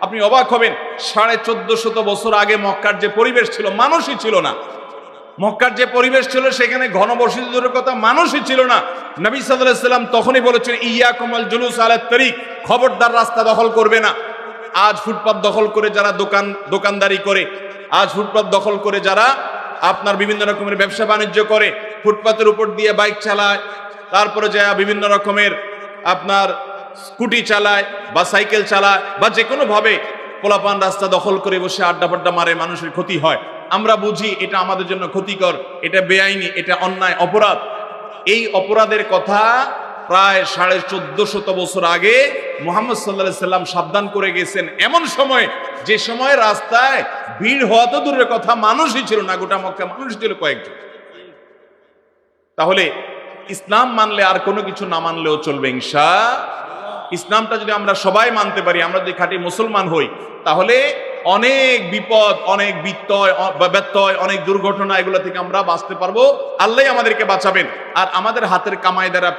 আপনি অবাক হবেন, 1450 বছর আগে মক্কার যে পরিবেশ ছিল, মানুষই ছিল না। মক্কার যে পরিবেশ ছিল সেখানে ঘনবসতির কথা মানুষই ছিল না। নবী সাল্লাল্লাহু আলাইহি ওয়াসাল্লাম তখনই বলেছেন, ইয়াকুম আল জুলুস আলা তরিক, খবরদার রাস্তা দখল করবে না। আজ ফুটপাত দখল করে যারা দোকানদারি করে, আজ ফুটপাত দখল করে যারা আপনার বিভিন্ন রকমের ব্যবসা বাণিজ্য করে, ফুটপাতের উপর দিয়ে বাইক চালায়, তারপরে যায় বিভিন্ন রকমের আপনার স্কুটি চালায় বা সাইকেল চালায়, বা যে কোনো ভাবে পোলাপান রাস্তা দখল করে বসে আড্ডা ফাড্ডা মারে, মানুষের ক্ষতি হয়। আমরা বুঝি এটা আমাদের জন্য ক্ষতিকর, এটা বেআইনি, এটা অন্যায়, অপরাধ। এই অপরাধের কথা প্রায় 1450 বছর আগে মুহাম্মদ সাল্লাল্লাহু আলাইহি সাল্লাম সাবধান করে গেছেন, এমন সময় যে সময় রাস্তায় ভিড় হওয়া তো দূরের কথা, মানুষই ছিল না। গোটা মক্কা মানুষ ছিল কয়েকজন। তাহলে ইসলাম মানলে আর কোনো কিছু না মানলেও চলবে ইনশাআল্লাহ। ইসলামটা যদি আমরা সবাই মানতে পারি, আমরা যদি খাঁটি মুসলমান হই, তাহলে অনেক বিপদ, অনেক ব্যত্যয়, অনেক দুর্ঘটনা, এগুলো থেকে আমরা বাঁচতে পারবো। আল্লাহ আমাদেরকে বাঁচাবেন। আর আমাদের হাতের কামাই দ্বারা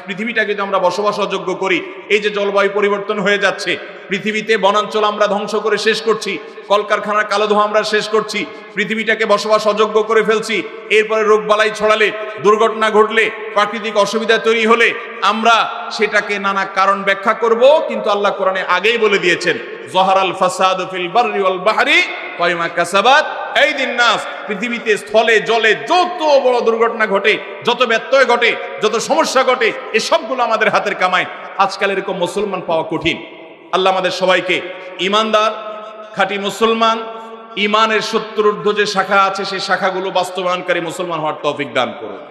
পৃথিবীটাকে যদি আমরা বসবাস অযোগ্য করি, এই যে জলবায়ু পরিবর্তন হয়ে যাচ্ছে, পৃথিবীতে বনাঞ্চল আমরা ধ্বংস করে শেষ করছি, কলকারখানার কালো ধোঁয়া আমরা শেষ করছি, পৃথিবীটাকে বসবাস অযোগ্য করে ফেলছি। এরপরে রোগ বালাই ছড়ালে, দুর্ঘটনা ঘটলে, প্রাকৃতিক অসুবিধা তৈরি হলে আমরা সেটাকে নানা কারণ ব্যাখ্যা করব। কিন্তু আল্লাহ কোরআনে আগেই বলে দিয়েছেন, যহারাল ফাসাদু ফিল বাররি ওয়াল বাহরি ওয়া কাসাবাত আইদিন নাস। পৃথিবীতে স্থলে জলে যত বড় দুর্ঘটনা ঘটে, যত ব্যত্যয় ঘটে, যত সমস্যা ঘটে, এই সবগুলো আমাদের হাতের কামাই। আজকাল এরকম মুসলমান পাওয়া কঠিন। আল্লাহ আমাদের সবাইকে ইমানদার, খাঁটি মুসলমান, ইমানের 70 ঊর্ধ্ব যে শাখা আছে সেই শাখাগুলো বাস্তবায়নকারী মুসলমান হওয়ার তৌফিক দান করুন।